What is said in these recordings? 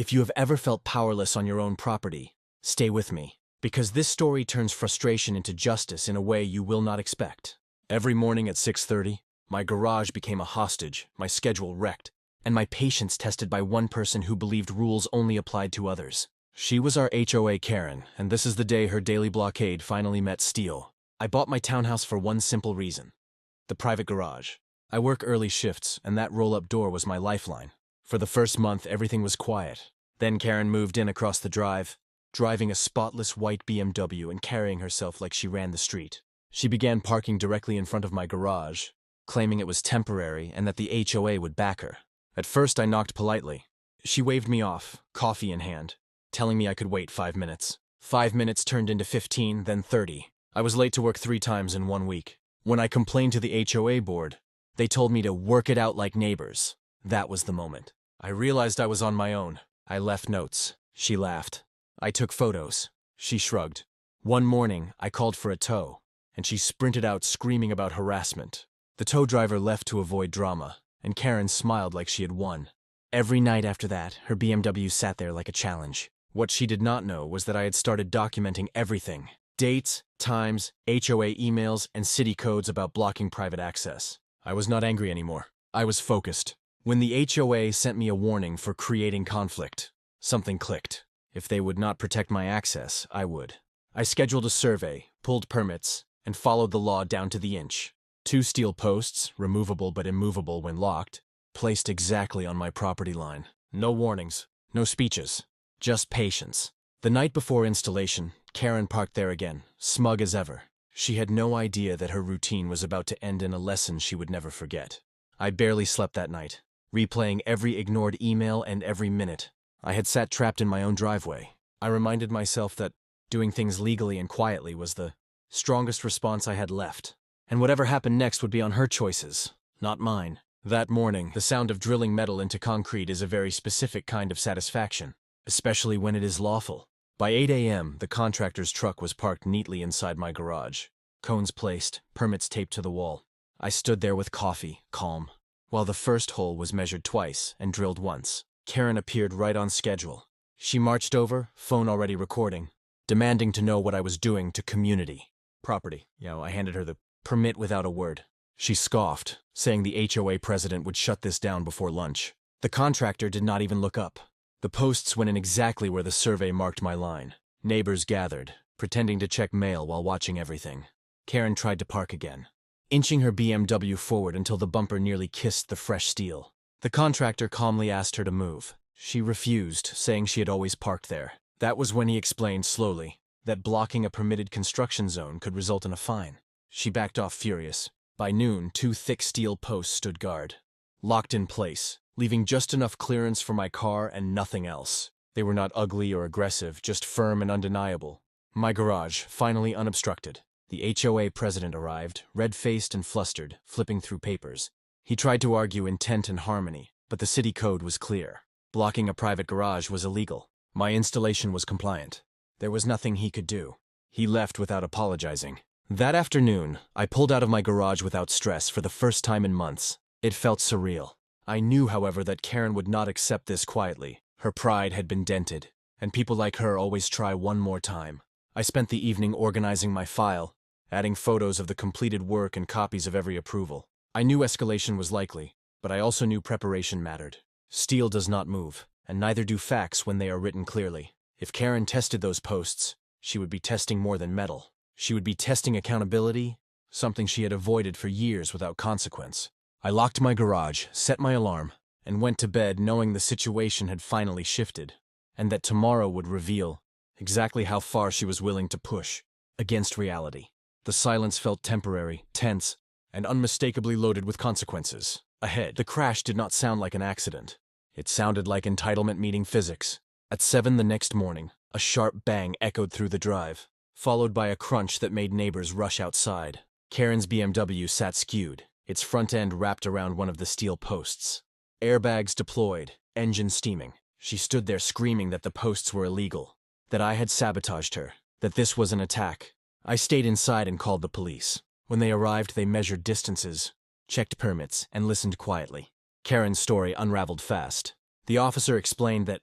If you have ever felt powerless on your own property, stay with me, because this story turns frustration into justice in a way you will not expect. Every morning at 6:30, my garage became a hostage, my schedule wrecked, and my patience tested by one person who believed rules only applied to others. She was our HOA Karen, and this is the day her daily blockade finally met steel. I bought my townhouse for one simple reason: the private garage. I work early shifts, and that roll-up door was my lifeline. For the first month, everything was quiet. Then Karen moved in across the drive, driving a spotless white BMW and carrying herself like she ran the street. She began parking directly in front of my garage, claiming it was temporary and that the HOA would back her. At first, I knocked politely. She waved me off, coffee in hand, telling me I could wait 5 minutes. 5 minutes turned into 15, then 30. I was late to work 3 times in 1 week. When I complained to the HOA board, they told me to work it out like neighbors. That was the moment. I realized I was on my own. I left notes. She laughed. I took photos. She shrugged. One morning, I called for a tow, and she sprinted out screaming about harassment. The tow driver left to avoid drama, and Karen smiled like she had won. Every night after that, her BMW sat there like a challenge. What she did not know was that I had started documenting everything: dates, times, HOA emails, and city codes about blocking private access. I was not angry anymore. I was focused. When the HOA sent me a warning for creating conflict, something clicked. If they would not protect my access, I would. I scheduled a survey, pulled permits, and followed the law down to the inch. 2 steel posts, removable but immovable when locked, placed exactly on my property line. No warnings, no speeches, just patience. The night before installation, Karen parked there again, smug as ever. She had no idea that her routine was about to end in a lesson she would never forget. I barely slept that night, replaying every ignored email and every minute. I had sat trapped in my own driveway. I reminded myself that doing things legally and quietly was the strongest response I had left. And whatever happened next would be on her choices, not mine. That morning, the sound of drilling metal into concrete is a very specific kind of satisfaction, especially when it is lawful. By 8 a.m., the contractor's truck was parked neatly inside my garage. Cones placed, permits taped to the wall. I stood there with coffee, calm. While the first hole was measured twice and drilled once, Karen appeared right on schedule. She marched over, phone already recording, demanding to know what I was doing to community property. I handed her the permit without a word. She scoffed, saying the HOA president would shut this down before lunch. The contractor did not even look up. The posts went in exactly where the survey marked my line. Neighbors gathered, pretending to check mail while watching everything. Karen tried to park again, inching her BMW forward until the bumper nearly kissed the fresh steel. The contractor calmly asked her to move. She refused, saying she had always parked there. That was when he explained slowly that blocking a permitted construction zone could result in a fine. She backed off furious. By noon, 2 thick steel posts stood guard, locked in place, leaving just enough clearance for my car and nothing else. They were not ugly or aggressive, just firm and undeniable. My garage, finally unobstructed. The HOA president arrived, red-faced and flustered, flipping through papers. He tried to argue intent and harmony, but the city code was clear. Blocking a private garage was illegal. My installation was compliant. There was nothing he could do. He left without apologizing. That afternoon, I pulled out of my garage without stress for the first time in months. It felt surreal. I knew, however, that Karen would not accept this quietly. Her pride had been dented, and people like her always try one more time. I spent the evening organizing my file, adding photos of the completed work and copies of every approval. I knew escalation was likely, but I also knew preparation mattered. Steel does not move, and neither do facts when they are written clearly. If Karen tested those posts, she would be testing more than metal. She would be testing accountability, something she had avoided for years without consequence. I locked my garage, set my alarm, and went to bed knowing the situation had finally shifted, and that tomorrow would reveal exactly how far she was willing to push against reality. The silence felt temporary, tense, and unmistakably loaded with consequences. Ahead, the crash did not sound like an accident. It sounded like entitlement meeting physics. At 7 the next morning, a sharp bang echoed through the drive, followed by a crunch that made neighbors rush outside. Karen's BMW sat skewed, its front end wrapped around one of the steel posts. Airbags deployed, engine steaming. She stood there screaming that the posts were illegal, that I had sabotaged her, that this was an attack. I stayed inside and called the police. When they arrived, they measured distances, checked permits, and listened quietly. Karen's story unraveled fast. The officer explained that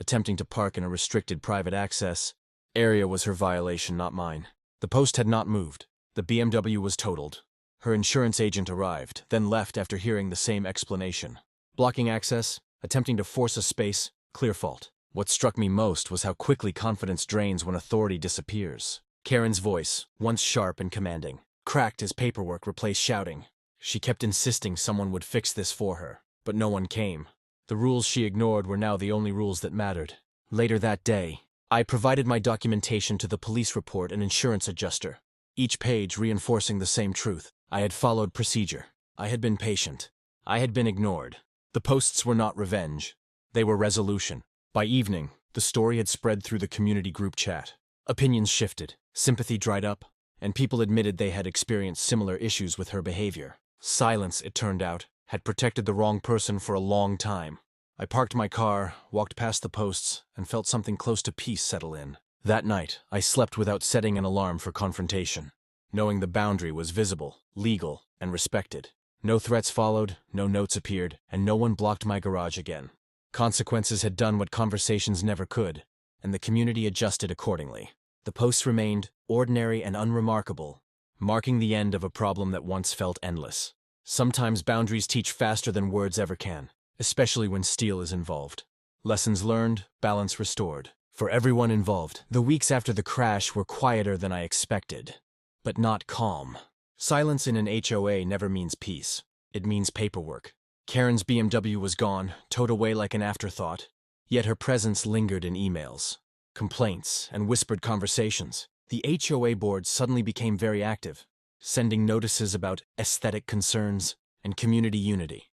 attempting to park in a restricted private access area was her violation, not mine. The post had not moved. The BMW was totaled. Her insurance agent arrived, then left after hearing the same explanation. Blocking access, attempting to force a space, clear fault. What struck me most was how quickly confidence drains when authority disappears. Karen's voice, once sharp and commanding, cracked as paperwork replaced shouting. She kept insisting someone would fix this for her, but no one came. The rules she ignored were now the only rules that mattered. Later that day, I provided my documentation to the police report and insurance adjuster, each page reinforcing the same truth. I had followed procedure. I had been patient. I had been ignored. The posts were not revenge. They were resolution. By evening, the story had spread through the community group chat. Opinions shifted, sympathy dried up, and people admitted they had experienced similar issues with her behavior. Silence, it turned out, had protected the wrong person for a long time. I parked my car, walked past the posts, and felt something close to peace settle in. That night, I slept without setting an alarm for confrontation, knowing the boundary was visible, legal, and respected. No threats followed, no notes appeared, and no one blocked my garage again. Consequences had done what conversations never could, and the community adjusted accordingly. The posts remained ordinary and unremarkable, marking the end of a problem that once felt endless. Sometimes boundaries teach faster than words ever can, especially when steel is involved. Lessons learned, balance restored. For everyone involved, the weeks after the crash were quieter than I expected, but not calm. Silence in an HOA never means peace. It means paperwork. Karen's BMW was gone, towed away like an afterthought, yet her presence lingered in emails, complaints, and whispered conversations. The HOA board suddenly became very active, sending notices about aesthetic concerns and community unity.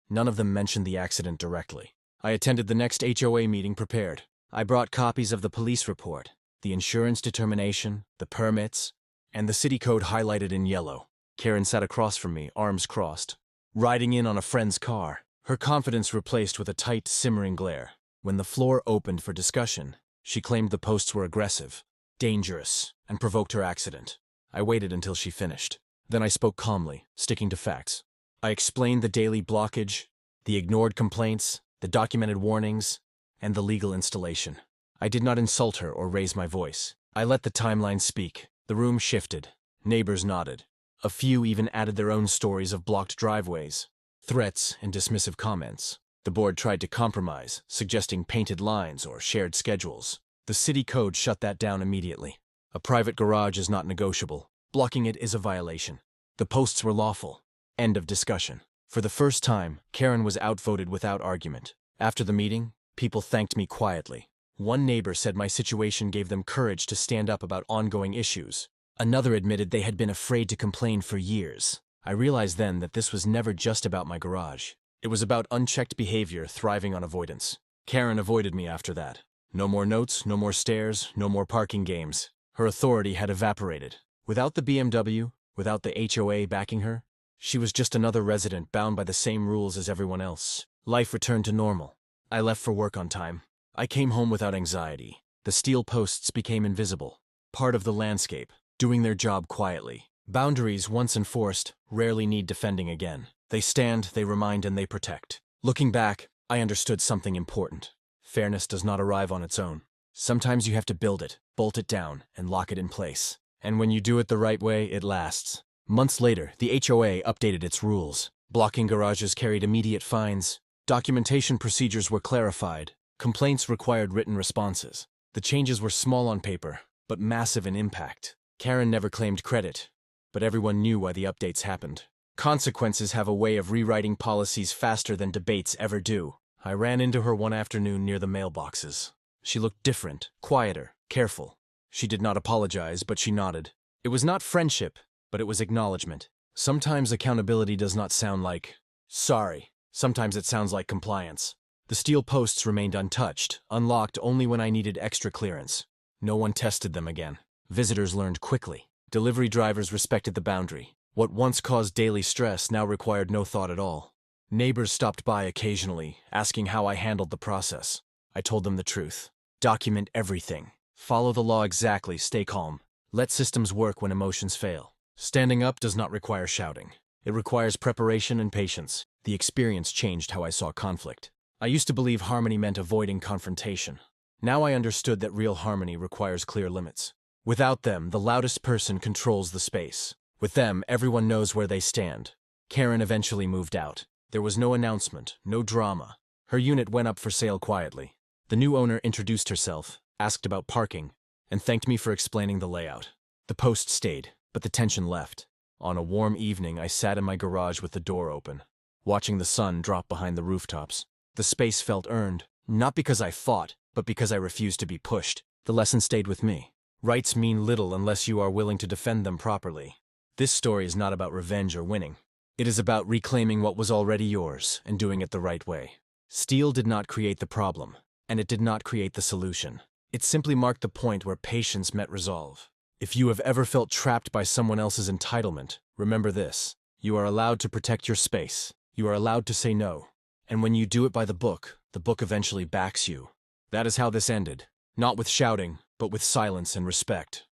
None of them mentioned the accident directly. I attended the next HOA meeting prepared. I brought copies of the police report, the insurance determination, the permits, and the city code highlighted in yellow. Karen sat across from me, arms crossed, riding in on a friend's car, her confidence replaced with a tight, simmering glare. When the floor opened for discussion, she claimed the posts were aggressive, dangerous, and provoked her accident. I waited until she finished. Then I spoke calmly, sticking to facts. I explained the daily blockage, the ignored complaints, the documented warnings, and the legal installation. I did not insult her or raise my voice. I let the timeline speak. The room shifted. Neighbors nodded. A few even added their own stories of blocked driveways, threats, and dismissive comments. The board tried to compromise, suggesting painted lines or shared schedules. The city code shut that down immediately. A private garage is not negotiable. Blocking it is a violation. The posts were lawful. End of discussion. For the first time, Karen was outvoted without argument. After the meeting, people thanked me quietly. One neighbor said my situation gave them courage to stand up about ongoing issues. Another admitted they had been afraid to complain for years. I realized then that this was never just about my garage. It was about unchecked behavior thriving on avoidance. Karen avoided me after that. No more notes, no more stares, no more parking games. Her authority had evaporated. Without the BMW, without the HOA backing her, she was just another resident bound by the same rules as everyone else. Life returned to normal. I left for work on time. I came home without anxiety. The steel posts became invisible, part of the landscape, doing their job quietly. Boundaries, once enforced, rarely need defending again. They stand, they remind, and they protect. Looking back, I understood something important. Fairness does not arrive on its own. Sometimes you have to build it, bolt it down, and lock it in place. And when you do it the right way, it lasts. Months later, the HOA updated its rules. Blocking garages carried immediate fines. Documentation procedures were clarified. Complaints required written responses. The changes were small on paper, but massive in impact. Karen never claimed credit, but everyone knew why the updates happened. Consequences have a way of rewriting policies faster than debates ever do. I ran into her one afternoon near the mailboxes. She looked different, quieter, careful. She did not apologize, but she nodded. It was not friendship, but it was acknowledgement. Sometimes accountability does not sound like sorry. Sometimes it sounds like compliance. The steel posts remained untouched, unlocked only when I needed extra clearance. No one tested them again. Visitors learned quickly. Delivery drivers respected the boundary. What once caused daily stress now required no thought at all. Neighbors stopped by occasionally, asking how I handled the process. I told them the truth. Document everything. Follow the law exactly, stay calm. Let systems work when emotions fail. Standing up does not require shouting. It requires preparation and patience. The experience changed how I saw conflict. I used to believe harmony meant avoiding confrontation. Now I understood that real harmony requires clear limits. Without them, the loudest person controls the space. With them, everyone knows where they stand. Karen eventually moved out. There was no announcement, no drama. Her unit went up for sale quietly. The new owner introduced herself, asked about parking, and thanked me for explaining the layout. The post stayed, but the tension left. On a warm evening, I sat in my garage with the door open, watching the sun drop behind the rooftops. The space felt earned, not because I fought, but because I refused to be pushed. The lesson stayed with me. Rights mean little unless you are willing to defend them properly. This story is not about revenge or winning. It is about reclaiming what was already yours and doing it the right way. Steel did not create the problem, and it did not create the solution. It simply marked the point where patience met resolve. If you have ever felt trapped by someone else's entitlement, remember this: you are allowed to protect your space. You are allowed to say no. And when you do it by the book eventually backs you. That is how this ended. Not with shouting, but with silence and respect.